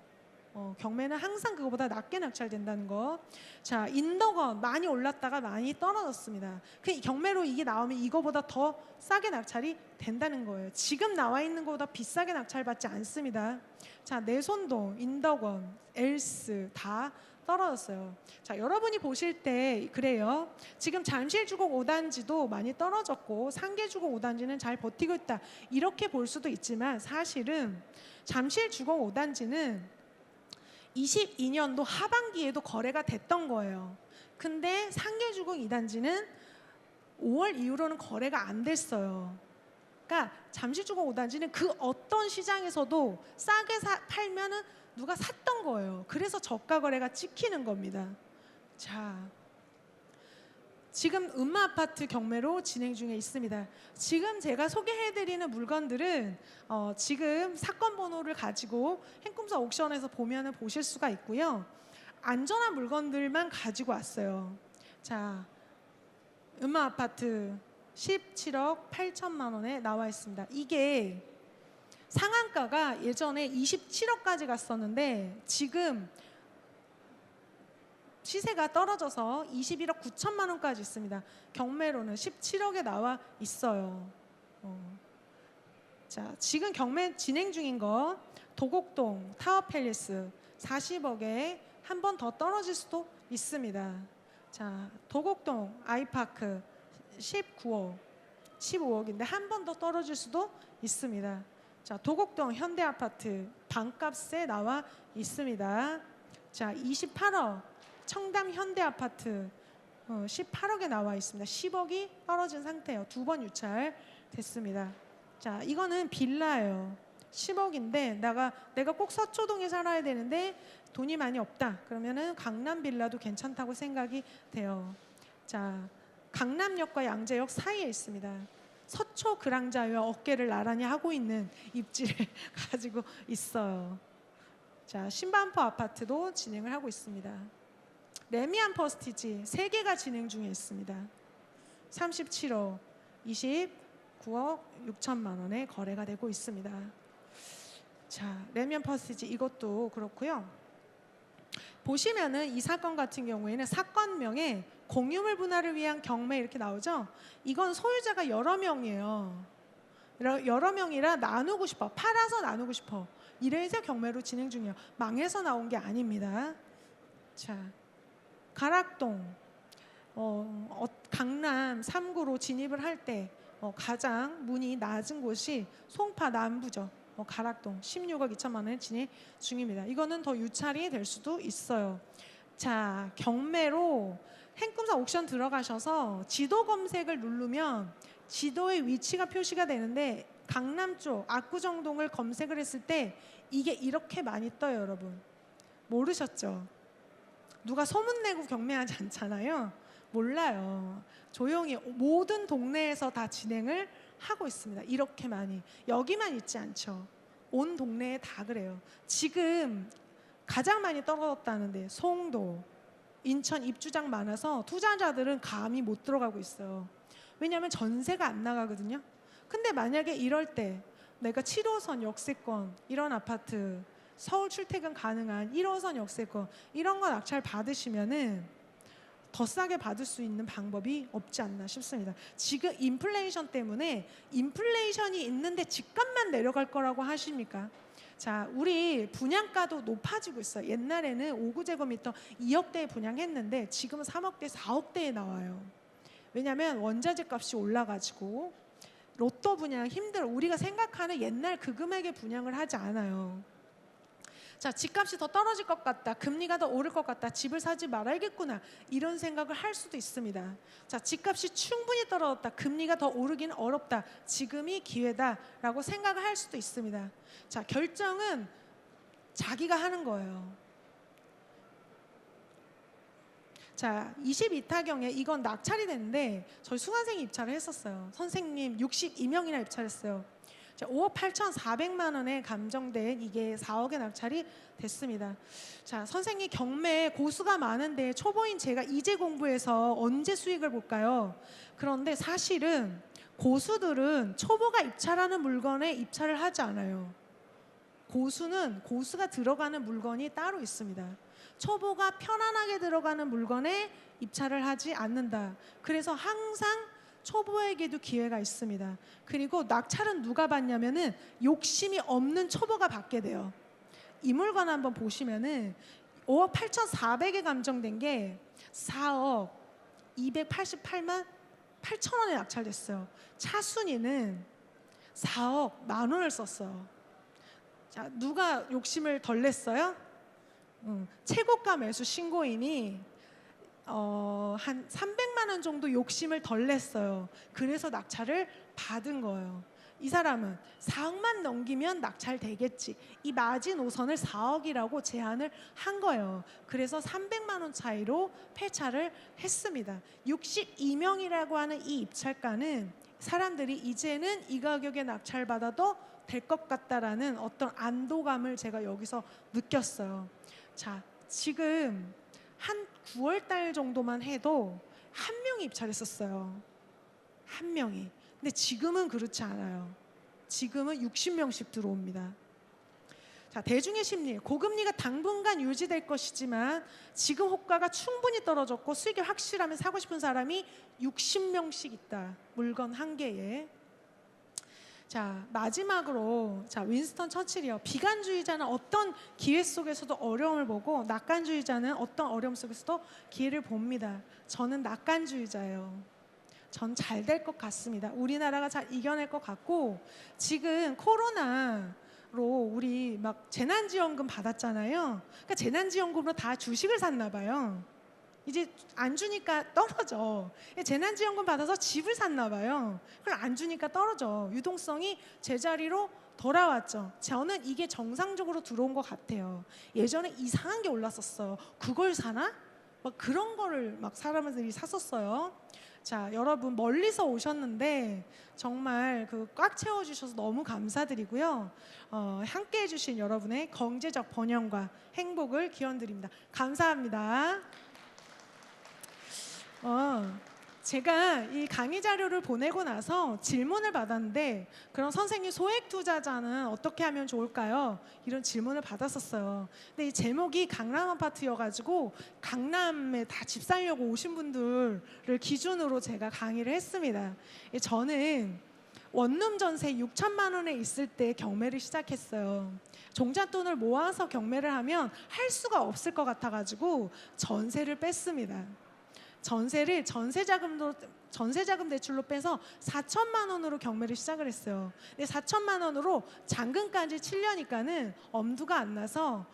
경매는 항상 그거보다 낮게 낙찰된다는 거. 자, 인덕원 많이 올랐다가 많이 떨어졌습니다. 그 경매로 이게 나오면 이거보다 더 싸게 낙찰이 된다는 거예요. 지금 나와 있는 것보다 비싸게 낙찰받지 않습니다. 자, 내손동, 인덕원, 엘스 다 떨어졌어요. 자, 여러분이 보실 때 그래요. 지금 잠실주공 5단지도 많이 떨어졌고 상계주공 5단지는 잘 버티고 있다. 이렇게 볼 수도 있지만 사실은 잠실주공 5단지는 22년도 하반기에도 거래가 됐던 거예요. 근데 상계주공 2단지는 5월 이후로는 거래가 안 됐어요. 그러니까 잠실주공 5단지는 그 어떤 시장에서도 싸게 팔면은 누가 샀던 거예요. 그래서 저가 거래가 찍히는 겁니다. 자, 지금 음마아파트 경매로 진행 중에 있습니다. 지금 제가 소개해드리는 물건들은 지금 사건 번호를 가지고 행꿈사 옥션에서 보면은 보실 수가 있고요. 안전한 물건들만 가지고 왔어요. 자, 음마아파트 17억 8천만 원에 나와 있습니다. 이게 상한가가 예전에 27억까지 갔었는데 지금 시세가 떨어져서 21억 9천만 원까지 있습니다. 경매로는 17억에 나와 있어요. 자, 지금 경매 진행 중인 거 도곡동 타워팰리스 40억에 한 번 더 떨어질 수도 있습니다. 자, 도곡동 아이파크 19억, 15억인데 한 번 더 떨어질 수도 있습니다. 자, 도곡동 현대아파트 반값에 나와 있습니다. 자, 28억 청담 현대아파트 18억에 나와 있습니다. 10억이 떨어진 상태예요. 두 번 유찰 됐습니다. 자, 이거는 빌라예요. 10억인데 내가 꼭 서초동에 살아야 되는데 돈이 많이 없다. 그러면은 강남 빌라도 괜찮다고 생각이 돼요. 자, 강남역과 양재역 사이에 있습니다. 서초 그랑자와 어깨를 나란히 하고 있는 입지를 가지고 있어요. 자, 신반포 아파트도 진행을 하고 있습니다. 레미안 퍼스티지 3개가 진행 중에 있습니다. 37억, 29억 6천만 원에 거래가 되고 있습니다. 자, 레미안 퍼스티지 이것도 그렇고요. 보시면은 이 사건 같은 경우에는 사건명에 공유물 분할을 위한 경매 이렇게 나오죠. 이건 소유자가 여러 명이에요. 여러 명이라 나누고 싶어, 팔아서 나누고 싶어. 이래서 경매로 진행 중이에요. 망해서 나온 게 아닙니다. 자, 가락동 강남 3구로 진입을 할 때 가장 문이 낮은 곳이 송파 남부죠. 가락동 16억 2천만 원에 진행 중입니다. 이거는 더 유찰이 될 수도 있어요. 자, 경매로 행꿈사 옥션 들어가셔서 지도 검색을 누르면 지도의 위치가 표시가 되는데 강남 쪽 압구정동을 검색을 했을 때 이게 이렇게 많이 떠요, 여러분. 모르셨죠? 누가 소문내고 경매하지 않잖아요. 몰라요. 조용히 모든 동네에서 다 진행을 하고 있습니다. 이렇게 많이. 여기만 있지 않죠. 온 동네에 다 그래요. 지금 가장 많이 떨어졌다는데 송도, 인천 입주장 많아서 투자자들은 감히 못 들어가고 있어요. 왜냐하면 전세가 안 나가거든요. 근데 만약에 이럴 때 내가 7호선 역세권 이런 아파트 서울 출퇴근 가능한 1호선 역세권 이런 거 낙찰 받으시면은 더 싸게 받을 수 있는 방법이 없지 않나 싶습니다. 지금 인플레이션 때문에 인플레이션이 있는데 집값만 내려갈 거라고 하십니까? 자, 우리 분양가도 높아지고 있어요. 옛날에는 5구제곱미터 2억대에 분양했는데 지금은 3억대, 4억대에 나와요. 왜냐하면 원자재 값이 올라가지고 로또 분양 힘들어. 우리가 생각하는 옛날 그 금액의 분양을 하지 않아요. 자, 집값이 더 떨어질 것 같다. 금리가 더 오를 것 같다. 집을 사지 말아야겠구나. 이런 생각을 할 수도 있습니다. 자, 집값이 충분히 떨어졌다. 금리가 더 오르기는 어렵다. 지금이 기회다라고 생각을 할 수도 있습니다. 자, 결정은 자기가 하는 거예요. 자, 22타경에 이건 낙찰이 됐는데 저희 수강생이 입찰을 했었어요. 선생님 62명이나 입찰했어요. 5억 8,400만 원에 감정된 이게 4억에 낙찰이 됐습니다. 자, 선생님 경매에 고수가 많은데 초보인 제가 이제 공부해서 언제 수익을 볼까요? 그런데 사실은 고수들은 초보가 입찰하는 물건에 입찰을 하지 않아요. 고수는 고수가 들어가는 물건이 따로 있습니다. 초보가 편안하게 들어가는 물건에 입찰을 하지 않는다. 그래서 항상 초보에게도 기회가 있습니다. 그리고 낙찰은 누가 받냐면은 욕심이 없는 초보가 받게 돼요. 이 물건 한번 보시면은 5억 8,400에 감정된 게 4억 288만 8천 원에 낙찰됐어요. 차순위는 4억 10,000원을 썼어요. 자, 누가 욕심을 덜 냈어요? 최고가 매수 신고인이 한 300만 원 정도 욕심을 덜 냈어요. 그래서 낙찰을 받은 거예요. 이 사람은 4억만 넘기면 낙찰되겠지. 이 마지노선을 4억이라고 제한을 한 거예요. 그래서 300만 원 차이로 폐차를 했습니다. 62명이라고 하는 이 입찰가는 사람들이 이제는 이 가격에 낙찰받아도 될 것 같다라는 어떤 안도감을 제가 여기서 느꼈어요. 자, 지금 한 9월 달 정도만 해도 한 명이 입찰했었어요. 한 명이. 근데 지금은 그렇지 않아요. 지금은 60명씩 들어옵니다. 자, 대중의 심리, 고금리가 당분간 유지될 것이지만 지금 호가가 충분히 떨어졌고 수익이 확실하면 사고 싶은 사람이 60명씩 있다. 물건 한 개에. 자, 마지막으로 윈스턴 처칠이요. 비관주의자는 어떤 기회 속에서도 어려움을 보고 낙관주의자는 어떤 어려움 속에서도 기회를 봅니다. 저는 낙관주의자예요. 전 잘 될 것 같습니다. 우리나라가 잘 이겨낼 것 같고 지금 코로나로 우리 막 재난지원금 받았잖아요. 그러니까 재난지원금으로 다 주식을 샀나 봐요. 이제 안 주니까 떨어져. 재난지원금 받아서 집을 샀나 봐요. 그걸 안 주니까 떨어져. 유동성이 제자리로 돌아왔죠. 저는 이게 정상적으로 들어온 것 같아요. 예전에 이상한 게 올랐었어요. 그걸 사나? 막 그런 거를 막 사람들이 샀었어요. 자, 여러분 멀리서 오셨는데 정말 그 꽉 채워주셔서 너무 감사드리고요. 함께 해주신 여러분의 경제적 번영과 행복을 기원드립니다. 감사합니다. 제가 이 강의 자료를 보내고 나서 질문을 받았는데 그럼 선생님 소액 투자자는 어떻게 하면 좋을까요? 이런 질문을 받았었어요. 근데 이 제목이 강남 아파트여가지고 강남에 다 집 살려고 오신 분들을 기준으로 제가 강의를 했습니다. 저는 원룸 전세 6천만 원에 있을 때 경매를 시작했어요. 종잣돈을 모아서 경매를 하면 할 수가 없을 것 같아가지고 전세를 뺐습니다. 전세를 전세자금 대출로 빼서 4천만 원으로 경매를 시작을 했어요. 근데 4천만 원으로 잔금까지 치려니까는 엄두가 안 나서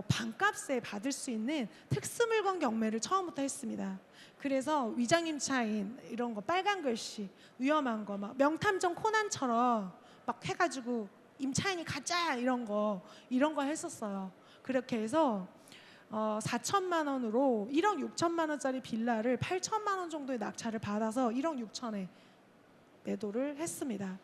반값에 받을 수 있는 특수물건 경매를 처음부터 했습니다. 그래서 위장임차인 이런 거 빨간 글씨 위험한 거 막 명탐정 코난처럼 막 해가지고 임차인이 가짜 이런 거 했었어요. 그렇게 해서 4천만 원으로 1억 6천만 원짜리 빌라를 8천만 원 정도의 낙찰을 받아서 1억 6천에 매도를 했습니다.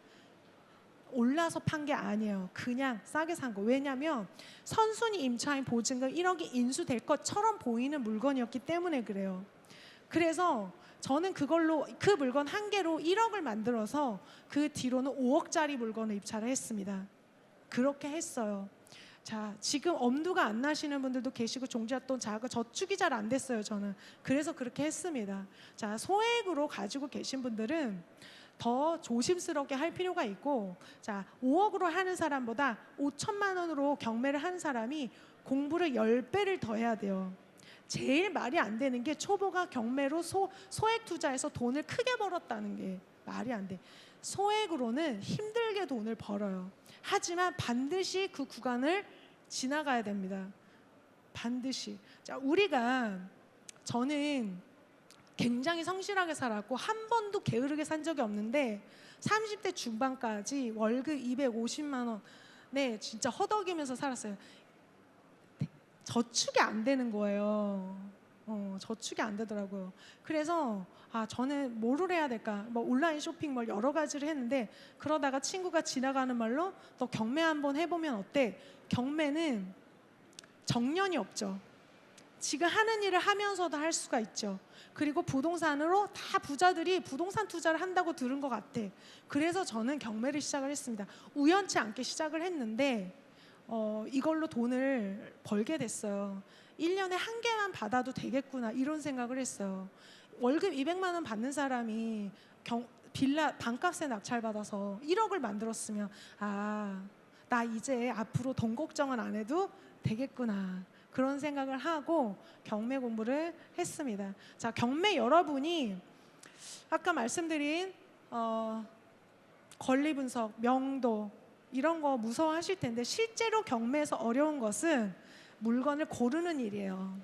올라서 판 게 아니에요. 그냥 싸게 산 거. 왜냐하면 선순위 임차인 보증금 1억이 인수될 것처럼 보이는 물건이었기 때문에 그래요. 그래서 저는 그걸로 그 물건 한 개로 1억을 만들어서 그 뒤로는 5억짜리 물건을 입찰을 했습니다. 그렇게 했어요. 자, 지금 엄두가 안 나시는 분들도 계시고 종잣돈 자금 저축이 잘 안 됐어요. 저는 그래서 그렇게 했습니다. 자, 소액으로 가지고 계신 분들은 더 조심스럽게 할 필요가 있고, 자, 5억으로 하는 사람보다 5천만 원으로 경매를 하는 사람이 공부를 10배를 더 해야 돼요. 제일 말이 안 되는 게 초보가 경매로 소액 투자해서 돈을 크게 벌었다는 게 말이 안 돼. 소액으로는 힘들게 돈을 벌어요. 하지만 반드시 그 구간을 지나가야 됩니다. 반드시. 자, 저는 굉장히 성실하게 살았고 한 번도 게으르게 산 적이 없는데 30대 중반까지 월급 250만 원에 진짜 허덕이면서 살았어요. 저축이 안 되는 거예요. 저축이 안 되더라고요. 그래서 저는 뭐를 해야 될까? 뭐 온라인 쇼핑 뭐 여러 가지를 했는데 그러다가 친구가 지나가는 말로 너 경매 한번 해보면 어때? 경매는 정년이 없죠. 지금 하는 일을 하면서도 할 수가 있죠. 그리고 부동산으로 다 부자들이 부동산 투자를 한다고 들은 것 같아. 그래서 저는 경매를 시작을 했습니다. 우연치 않게 시작을 했는데 이걸로 돈을 벌게 됐어요. 1년에 한 개만 받아도 되겠구나 이런 생각을 했어요. 월급 200만 원 받는 사람이 빌라 반값에 낙찰받아서 1억을 만들었으면 나 이제 앞으로 돈 걱정은 안 해도 되겠구나. 그런 생각을 하고 경매 공부를 했습니다. 자, 경매 여러분이 아까 말씀드린 권리 분석, 명도 이런 거 무서워하실 텐데 실제로 경매에서 어려운 것은 물건을 고르는 일이에요.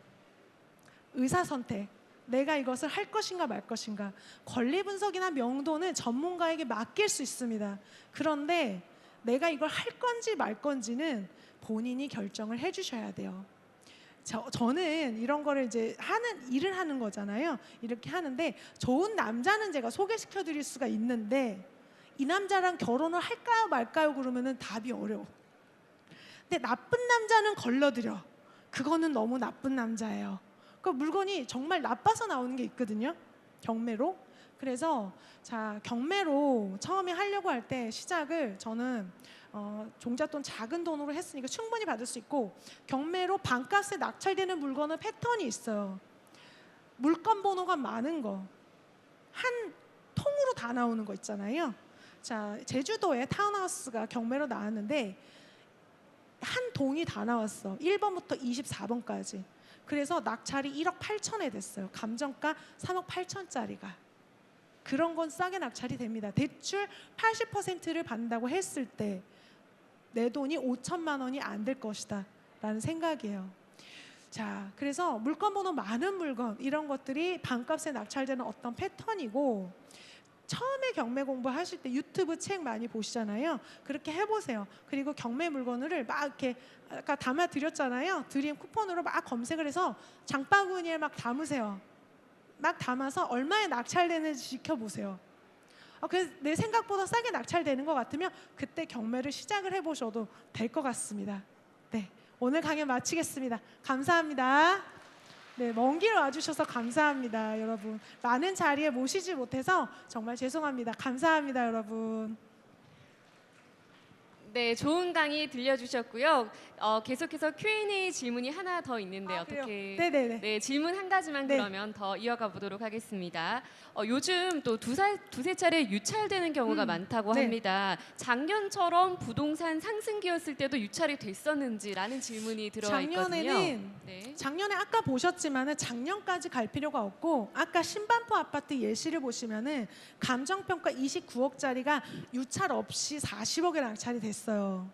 의사 선택. 내가 이것을 할 것인가 말 것인가. 권리 분석이나 명도는 전문가에게 맡길 수 있습니다. 그런데 내가 이걸 할 건지 말 건지는 본인이 결정을 해주셔야 돼요. 저는 이런 거를 이제 일을 하는 거잖아요. 이렇게 하는데 좋은 남자는 제가 소개시켜 드릴 수가 있는데 이 남자랑 결혼을 할까요 말까요 그러면은 답이 어려워. 근데 나쁜 남자는 걸러드려. 그거는 너무 나쁜 남자예요. 그 물건이 정말 나빠서 나오는 게 있거든요. 경매로. 그래서 자, 경매로 처음에 하려고 할 때 시작을 저는 종잣돈 작은 돈으로 했으니까 충분히 받을 수 있고 경매로 반값에 낙찰되는 물건은 패턴이 있어요. 물건 번호가 많은 거. 한 통으로 다 나오는 거 있잖아요. 자, 제주도에 타운하우스가 경매로 나왔는데 한 동이 다 나왔어. 1번부터 24번까지. 그래서 낙찰이 1억 8천에 됐어요. 감정가 3억 8천짜리가. 그런 건 싸게 낙찰이 됩니다. 대출 80%를 받는다고 했을 때 내 돈이 5천만 원이 안 될 것이다 라는 생각이에요. 자, 그래서 물건 번호 많은 물건 이런 것들이 반값에 낙찰되는 어떤 패턴이고 처음에 경매 공부하실 때 유튜브 책 많이 보시잖아요. 그렇게 해보세요. 그리고 경매 물건을 막 이렇게 아까 담아드렸잖아요. 드림 쿠폰으로 막 검색을 해서 장바구니에 막 담으세요. 막 담아서 얼마에 낙찰되는지 지켜보세요. 그래서 내 생각보다 싸게 낙찰되는 것 같으면 그때 경매를 시작을 해보셔도 될 것 같습니다. 네, 오늘 강연 마치겠습니다. 감사합니다. 네, 먼 길 와주셔서 감사합니다, 여러분. 많은 자리에 모시지 못해서 정말 죄송합니다. 감사합니다, 여러분. 네, 좋은 강의 들려주셨고요. 계속해서 Q&A 질문이 하나 더 있는데 그래요? 어떻게? 네네네. 네, 질문 한 가지만 네. 그러면 더 이어가 보도록 하겠습니다. 요즘 또 두세 차례 유찰되는 경우가 많다고 네. 합니다. 작년처럼 부동산 상승기였을 때도 유찰이 됐었는지라는 질문이 들어와 있거든요. 네. 작년에 아까 보셨지만은 작년까지 갈 필요가 없고 아까 신반포 아파트 예시를 보시면은 감정평가 29억짜리가 유찰 없이 40억에 낙찰이 됐어요.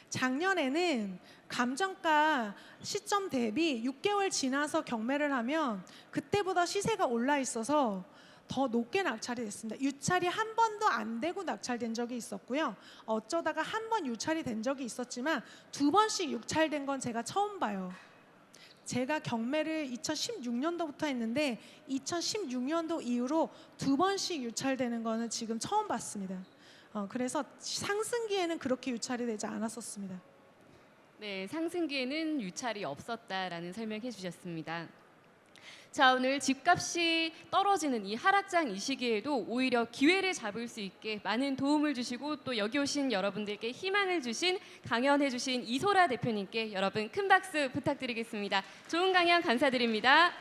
작년에는 감정가 시점 대비 6개월 지나서 경매를 하면 그때보다 시세가 올라 있어서 더 높게 낙찰이 됐습니다. 유찰이 한 번도 안 되고 낙찰된 적이 있었고요. 어쩌다가 한 번 유찰이 된 적이 있었지만 두 번씩 유찰된 건 제가 처음 봐요. 제가 경매를 2016년도부터 했는데 2016년도 이후로 두 번씩 유찰되는 거는 지금 처음 봤습니다. 그래서 상승기에는 그렇게 유찰이 되지 않았었습니다. 네, 상승기에는 유찰이 없었다라는 설명해 주셨습니다. 자, 오늘 집값이 떨어지는 이 하락장 이 시기에도 오히려 기회를 잡을 수 있게 많은 도움을 주시고 또 여기 오신 여러분들께 희망을 주신 강연해 주신 이소라 대표님께 여러분 큰 박수 부탁드리겠습니다. 좋은 강연 감사드립니다.